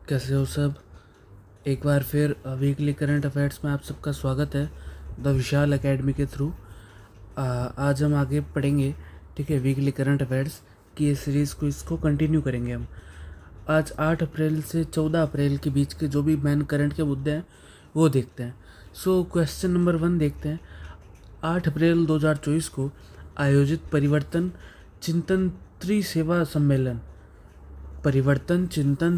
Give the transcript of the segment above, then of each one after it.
कैसे हो सब। एक बार फिर वीकली करंट अफेयर्स में आप सबका स्वागत है द विशाल एकेडमी के थ्रू। आज हम आगे पढ़ेंगे, ठीक है, वीकली करंट अफेयर्स की ये सीरीज़ को इसको कंटिन्यू करेंगे हम। आज 8 अप्रैल से 14 अप्रैल के बीच के जो भी मेन करंट के मुद्दे हैं वो देखते हैं। सो क्वेश्चन नंबर 1 देखते हैं। 8 अप्रैल 2024 को आयोजित परिवर्तन चिंतन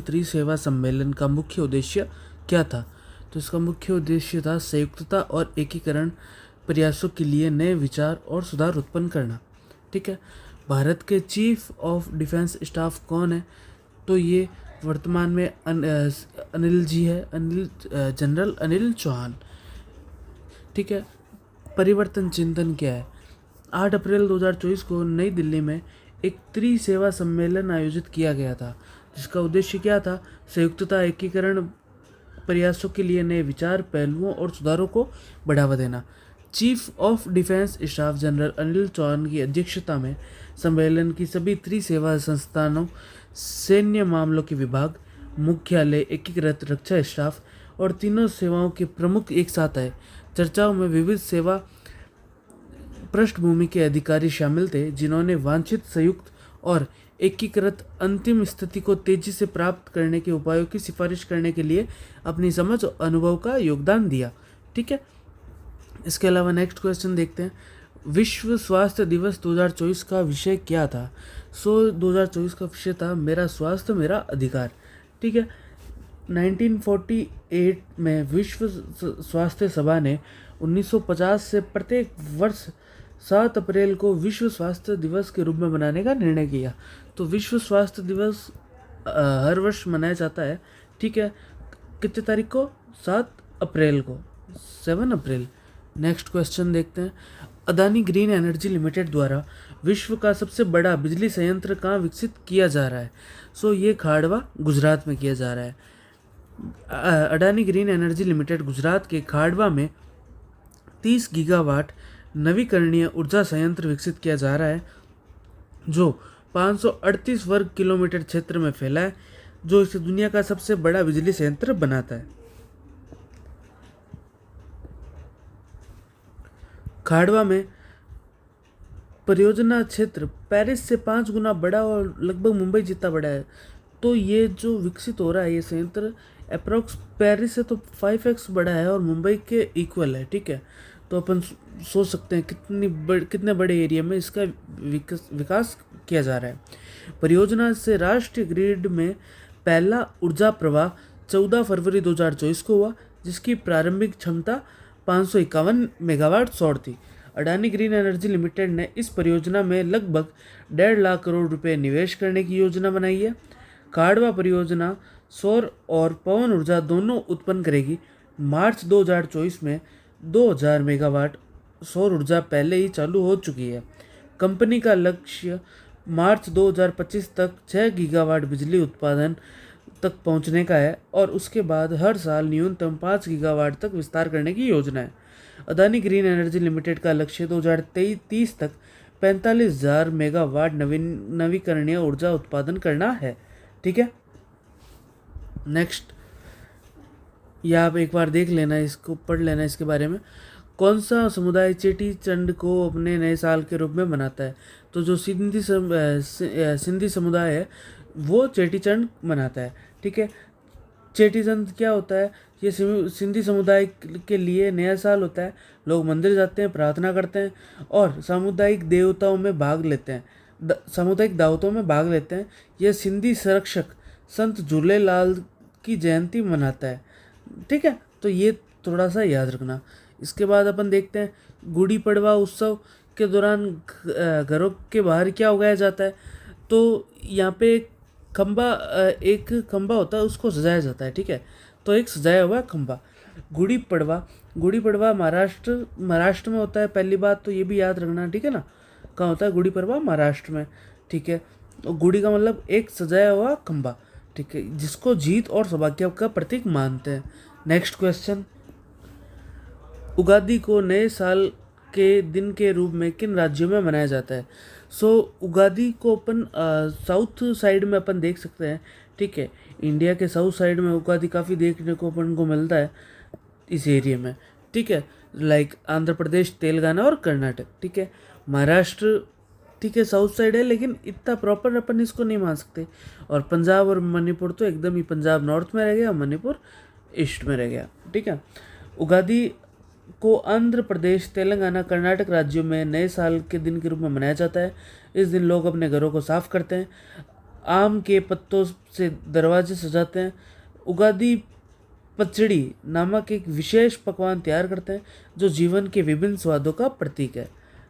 त्रिसेवा सम्मेलन का मुख्य उद्देश्य क्या था? तो इसका मुख्य उद्देश्य था संयुक्तता और एकीकरण प्रयासों के लिए नए विचार और सुधार उत्पन्न करना। ठीक है। भारत के चीफ ऑफ डिफेंस स्टाफ कौन है? तो ये वर्तमान में अनिल जी है, जनरल अनिल चौहान। ठीक है। परिवर्तन चिंतन क्या है? 8 अप्रैल 2024 को नई दिल्ली में एक त्रिसेवा सम्मेलन आयोजित किया गया था, जिसका उद्देश्य क्या था? संयुक्तता, एकीकरण प्रयासों के लिए नए विचार, पहलुओं और सुधारों को बढ़ावा देना। Chief of defence staff general Anil Chauhan की अध्यक्षता में सम्मेलन की सभी त्रिसेवा संस्थानों, सैन्य मामलों के विभाग, मुख्यालय, एकीकृत रक्षा स्टाफ और तीनों सेवाओं के प्रमुख एक साथ आए। चर्चाओं में विविध सेवा पृष्ठभूमि के अधिकारी शामिल थे, जिन्होंने वांछित संयुक्त और एकीकृत अंतिम स्थिति को तेजी से प्राप्त करने के उपायों की सिफारिश करने के लिए अपनी समझ और अनुभव का योगदान दिया। ठीक है। इसके अलावा नेक्स्ट क्वेश्चन देखते हैं। विश्व स्वास्थ्य दिवस 2024 का विषय क्या था? 2024 का विषय था मेरा स्वास्थ्य मेरा अधिकार। ठीक है। 1948 में विश्व स्वास्थ्य सभा ने 1950 से प्रत्येक वर्ष 7 अप्रैल को विश्व स्वास्थ्य दिवस के रूप में मनाने का निर्णय किया। तो विश्व स्वास्थ्य दिवस हर वर्ष मनाया जाता है। ठीक है। कितने तारीख को? 7 अप्रैल को, 7 अप्रैल। नेक्स्ट क्वेश्चन देखते हैं। अदानी ग्रीन एनर्जी लिमिटेड द्वारा विश्व का सबसे बड़ा बिजली संयंत्र कहाँ विकसित किया जा रहा है? ये खाड़वा, गुजरात में किया जा रहा है। Adani green energy limited Gujarat के खाड़वा में 30 गीगावाट नवीकरणीय ऊर्जा संयंत्र विकसित किया जा रहा है, जो 538 वर्ग किलोमीटर क्षेत्र में फैला है, जो इसे दुनिया का सबसे बड़ा बिजली संयंत्र बनाता है। खाड़वा में परियोजना क्षेत्र पेरिस से 5 गुना बड़ा और लगभग मुंबई जितना बड़ा है। तो ये जो विकसित हो रहा है ये संयंत्र अप्रोक्स पेरिस से तो 5x बड़ा है और मुंबई के इक्वल है। ठीक है। तो अपन सोच सकते हैं कितने बड़े एरिया में इसका विकास किया जा रहा है। परियोजना से राष्ट्रीय ग्रिड में पहला ऊर्जा प्रवाह 14 फरवरी 2024 को हुआ, जिसकी प्रारंभिक क्षमता 551 मेगावाट सौर थी। अडानी ग्रीन एनर्जी लिमिटेड ने इस परियोजना में लगभग 1.5 लाख करोड़ रुपए निवेश करने की योजना बनाई है। खाड़वा परियोजना सौर और पवन ऊर्जा दोनों उत्पन्न करेगी। मार्च 2024 में 2000 मेगावाट सौर ऊर्जा पहले ही चालू हो चुकी है। कंपनी का लक्ष्य मार्च 2025 तक 6 गीगावाट बिजली उत्पादन तक पहुंचने का है और उसके बाद हर साल न्यूनतम 5 गीगावाट तक विस्तार करने की योजना है। अदानी ग्रीन एनर्जी लिमिटेड का लक्ष्य 2030 तक 45,000 मेगावाट नवीकरणीय ऊर्जा उत्पादन करना है। ठीक है। नेक्स्ट, या आप एक बार देख लेना, इसको पढ़ लेना इसके बारे में। कौन सा समुदाय चेटी चंड को अपने नए साल के रूप में मनाता है? तो जो सिंधी समुदाय है वो चेटी चंड मनाता है। ठीक है। चेटी चंड क्या होता है? ये सिंधी समुदाय के लिए नया साल होता है। लोग मंदिर जाते हैं, प्रार्थना करते हैं और सामुदायिक देवताओं में भाग लेते हैं, सामुदायिक दावतों में भाग लेते हैं। यह सिंधी संरक्षक संत झूलेलाल की जयंती मनाता है। ठीक है। तो ये थोड़ा सा याद रखना। इसके बाद अपन देखते हैं गुड़ी पड़वा उत्सव के दौरान घरों के बाहर क्या उगाया जाता है? तो यहाँ पे एक खंबा होता है, उसको सजाया जाता है। ठीक है। तो एक सजाया हुआ खंबा। गुड़ी पड़वा महाराष्ट्र में होता है। पहली बात तो ये भी याद रखना। ठीक है ना, कहाँ होता है गुड़ी पड़वा? महाराष्ट्र में। ठीक है। तो गुड़ी का मतलब एक सजाया हुआ खंबा। ठीक है, जिसको जीत और सौभाग्य का प्रतीक मानते हैं। Next question. उगादी को नए साल के दिन के रूप में किन राज्यों में मनाया जाता है? उगादी को अपन साउथ साइड में अपन देख सकते हैं ठीक है। इंडिया के साउथ साइड में उगादी काफ़ी देखने को अपन को मिलता है इस एरिया में, ठीक है। लाइक आंध्र प्रदेश, तेलंगाना और कर्नाटक, ठीक है। महाराष्ट्र, ठीक है, साउथ साइड है लेकिन इतना प्रॉपर अपन इसको नहीं मान सकते। और पंजाब और मणिपुर तो एकदम ही, पंजाब नॉर्थ में रह गया, मणिपुर ईस्ट में रह गया, ठीक है। उगादी को आंध्र प्रदेश, तेलंगाना, कर्नाटक राज्यों में नए साल के दिन के रूप में मनाया जाता है। इस दिन लोग अपने घरों को साफ करते हैं, आम के पत्तों से दरवाजे सजाते हैं, उगादी पचड़ी नामक एक विशेष पकवान तैयार करते हैं जो जीवन के विभिन्न स्वादों का प्रतीक है।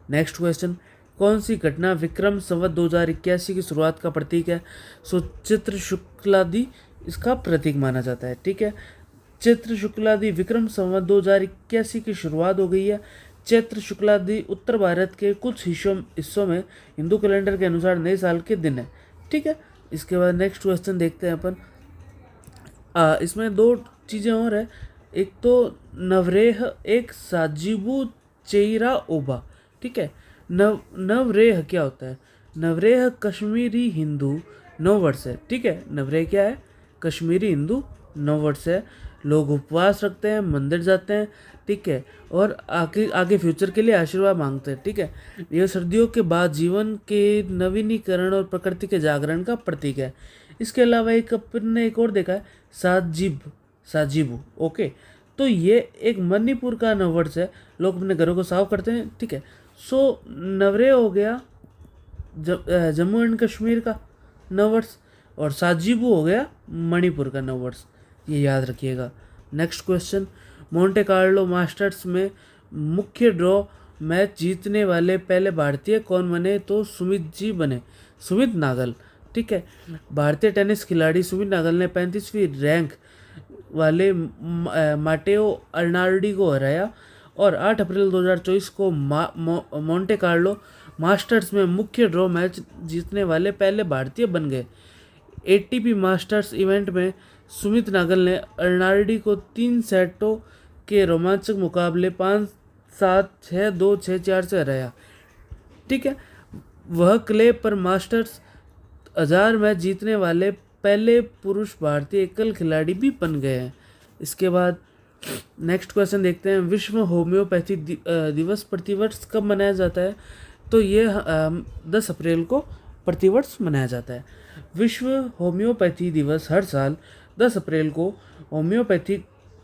नेक्स्ट क्वेश्चन, कौन सी घटना विक्रम संवत 2081 की शुरुआत का प्रतीक है? सो चित्र शुक्लादि इसका प्रतीक माना जाता है, ठीक है। चैत्र शुक्लादि विक्रम संवत 2081 की शुरुआत हो गई है। चैत्र शुक्लादि उत्तर भारत के कुछ हिस्सों में हिंदू कैलेंडर के अनुसार नए साल के दिन है, ठीक है। इसके बाद नेक्स्ट क्वेश्चन देखते हैं अपन। इसमें दो चीज़ें और है, एक तो नवरेह, एक साजिबू चेरा ओबा, ठीक है। नवरेह क्या होता है? नवरेह कश्मीरी हिंदू नववर्ष है, ठीक है। नवरेह क्या है? कश्मीरी हिंदू नववर्ष है। लोग उपवास रखते हैं, मंदिर जाते हैं, ठीक है, और आगे फ्यूचर के लिए आशीर्वाद मांगते हैं, ठीक है। यह सर्दियों के बाद जीवन के नवीनीकरण और प्रकृति के जागरण का प्रतीक है। इसके अलावा अपन ने एक और देखा है, साजिबू, ओके। तो ये एक मणिपुर का नववर्ष है, लोग अपने घरों को साफ करते हैं, ठीक है। सो नवरे हो गया जम्मू एंड कश्मीर का नववर्ष, और साजिबू हो गया मणिपुर का नववर्ष, ये याद रखिएगा। Next question, Monte Carlo masters में मुख्य ड्रॉ मैच जीतने वाले पहले भारतीय कौन बने? तो सुमित जी बने, सुमित नागल, ठीक है। भारतीय टेनिस खिलाड़ी सुमित नागल ने 35वीं रैंक वाले माटेओ अर्नाल्डी को हराया और 8 अप्रैल 2024 को मोंटे कार्लो मास्टर्स में मुख्य ड्रॉ मैच जीतने वाले पहले भारतीय बन गए। एटीपी मास्टर्स इवेंट में सुमित नागल ने अर्नाल्डी को 3 सेटों के रोमांचक मुकाबले 5-7, 6-2, 6-4 से हराया, ठीक है। वह क्ले पर मास्टर्स 1000 मैच जीतने वाले पहले पुरुष भारतीय एकल खिलाड़ी भी बन गए हैं। इसके बाद नेक्स्ट क्वेश्चन देखते हैं, विश्व होम्योपैथी दिवस प्रतिवर्ष कब मनाया जाता है? तो ये 10 अप्रैल को प्रतिवर्ष मनाया जाता है। विश्व होम्योपैथी दिवस हर साल 10 अप्रैल को होम्योपैथी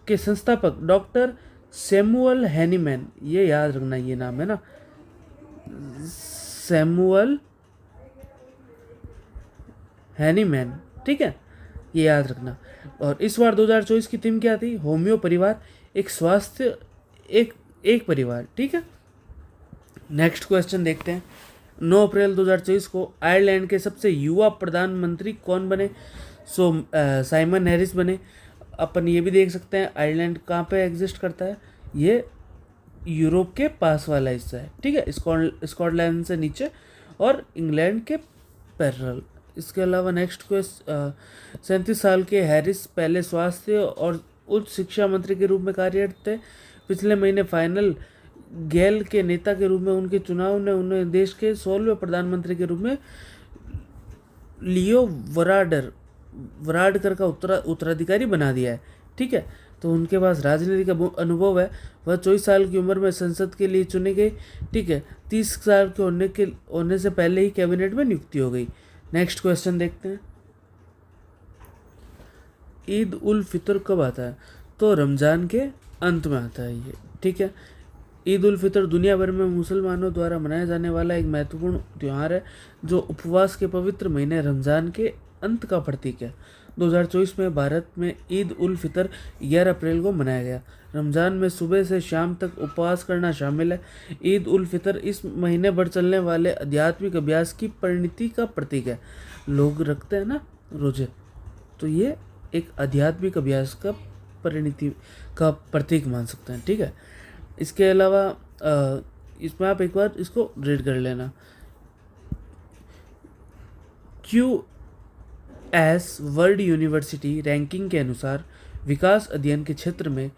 के संस्थापक डॉक्टर सैमुअल हैनीमैन, ये याद रखना, ये नाम है ना, सैमुअल हैनीमैन, ठीक है, ये याद रखना। और इस बार 2024 की थीम क्या थी? होम्यो परिवार, एक स्वास्थ्य, एक परिवार, ठीक है। नेक्स्ट क्वेश्चन देखते हैं, 9 अप्रैल 2024 को आयरलैंड के सबसे युवा प्रधानमंत्री कौन बने? सो साइमन हैरिस बने। अपन ये भी देख सकते हैं आयरलैंड कहाँ पे एग्जिस्ट करता है, ये यूरोप के पास वाला हिस्सा है, ठीक है, स्कॉटलैंड से नीचे और इंग्लैंड के पैरेलल। इसके अलावा नेक्स्ट क्वेश्चन, 37 साल के हैरिस पहले स्वास्थ्य और उच्च शिक्षा मंत्री के रूप में कार्यरत थे। पिछले महीने फाइनल गैल के नेता के रूप में उनके चुनाव ने उन्हें देश के 16वें प्रधानमंत्री के रूप में लियो वराडकर का उत्तराधिकारी बना दिया है, ठीक है। तो उनके पास राजनीति का अनुभव है। वह 24 साल की उम्र में संसद के लिए चुने गए, ठीक है। 30 साल के होने से पहले ही कैबिनेट में नियुक्ति हो गई। नेक्स्ट क्वेश्चन देखते हैं, ईद उल फितर कब आता है? तो रमज़ान के अंत में आता है ये, ठीक है। ईद उल फितर दुनिया भर में मुसलमानों द्वारा मनाया जाने वाला एक महत्वपूर्ण त्यौहार है जो उपवास के पवित्र महीने रमज़ान के अंत का प्रतीक है। 2024 में भारत में ईद उल फितर 11 अप्रैल को मनाया गया। रमज़ान में सुबह से शाम तक उपवास करना शामिल है। ईद उल फितर इस महीने भर चलने वाले आध्यात्मिक अभ्यास की परिणति का प्रतीक है। लोग रखते हैं ना रोजे, तो ये एक आध्यात्मिक अभ्यास का परिणति का प्रतीक मान सकते हैं, ठीक है। इसके अलावा इसमें आप एक बार इसको रीड कर लेना। QS वर्ल्ड यूनिवर्सिटी रैंकिंग के अनुसार विकास अध्ययन के क्षेत्र में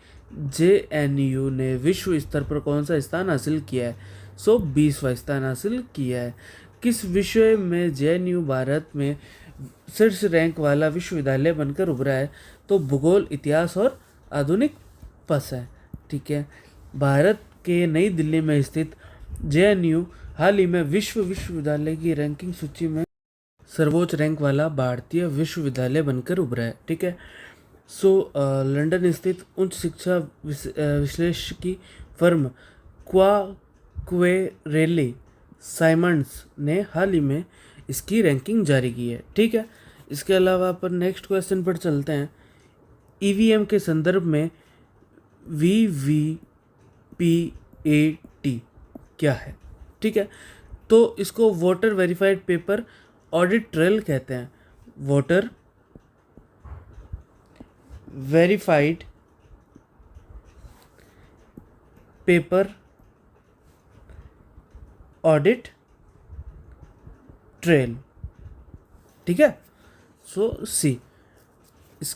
JNU ने विश्व स्तर पर कौन सा स्थान हासिल किया है? सो 20वां स्थान हासिल किया है। किस विषय में JNU भारत में शीर्ष रैंक वाला विश्वविद्यालय बनकर उभरा है? तो भूगोल, इतिहास और आधुनिक पस है। ठीक है। भारत के नई दिल्ली में स्थित जेएनयू हाल ही में विश्व विश्वविद्यालय की रैंकिंग सूची में सर्वोच्च रैंक वाला भारतीय विश्वविद्यालय बनकर उभरा है। ठीक है। लंदन स्थित उच्च शिक्षा विश्लेषकी फर्म क्वेरेले साइमंड्स ने हाल ही में इसकी रैंकिंग जारी की है। ठीक है। इसके अलावा अपन नेक्स्ट क्वेश्चन पर चलते हैं। ईवीएम के संदर्भ में वीवीपीएटी क्या है? ठीक है। तो इसको voter verified paper audit trail कहते हैं। Voter verified paper audit trail. ठीक है। सी। इस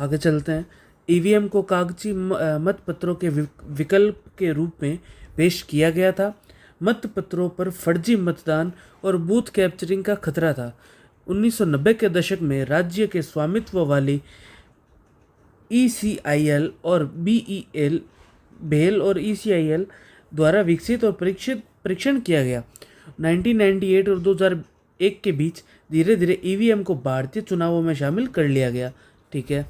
आगे चलते हैं। ईवीएम को कागजी मतपत्रों के विकल्प के रूप में पेश किया गया था। मतपत्रों पर फर्जी मतदान और बूथ कैप्चरिंग का खतरा था। 1990 के दशक में राज्य के स्वामित्व वाली ECIL और BEL बेल और ECIL द्वारा विकसित और परीक्षण किया गया। 1998 और 2001 के बीच धीरे धीरे ईवीएम को भारतीय चुनावों में शामिल कर लिया गया। ठीक है।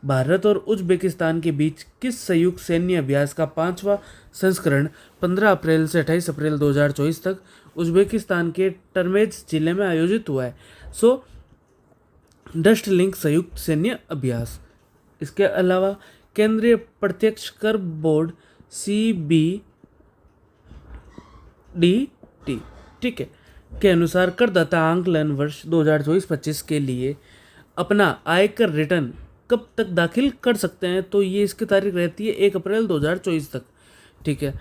भारत और उज्बेकिस्तान के बीच किस संयुक्त सैन्य अभ्यास का 5वां संस्करण 15 अप्रैल से 28 अप्रैल 2024 तक उज्बेकिस्तान के टर्मेज जिले में आयोजित हुआ है? डस्ट लिंक संयुक्त सैन्य अभ्यास। इसके अलावा केंद्रीय प्रत्यक्ष कर बोर्ड CBDT, ठीक है, के अनुसार करदाता आंकलन वर्ष 2024-25 के लिए अपना आयकर रिटर्न कब तक दाखिल कर सकते हैं? तो ये इसकी तारीख रहती है 1 अप्रैल 2024 तक। ठीक है।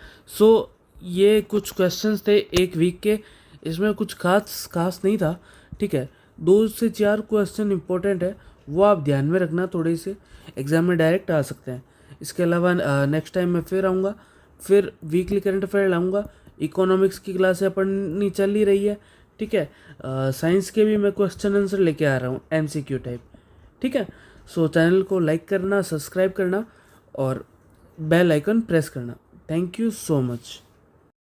ये कुछ क्वेश्चंस थे एक वीक के, इसमें कुछ खास नहीं था। ठीक है। 2 से 4 क्वेश्चन इंपॉर्टेंट है, वो आप ध्यान में रखना, थोड़े से एग्जाम में डायरेक्ट आ सकते हैं। इसके अलावा नेक्स्ट टाइम मैं फिर आऊँगा, फिर वीकली करंट अफेयर लाऊंगा। इकोनॉमिक्स की क्लासें पढ़नी चल ही रही है। ठीक है। साइंस के भी मैं क्वेश्चन आंसर लेके आ रहा हूँ MCQ टाइप। ठीक है। चैनल को लाइक करना, सब्सक्राइब करना और बेल आइकन प्रेस करना। Thank you so much.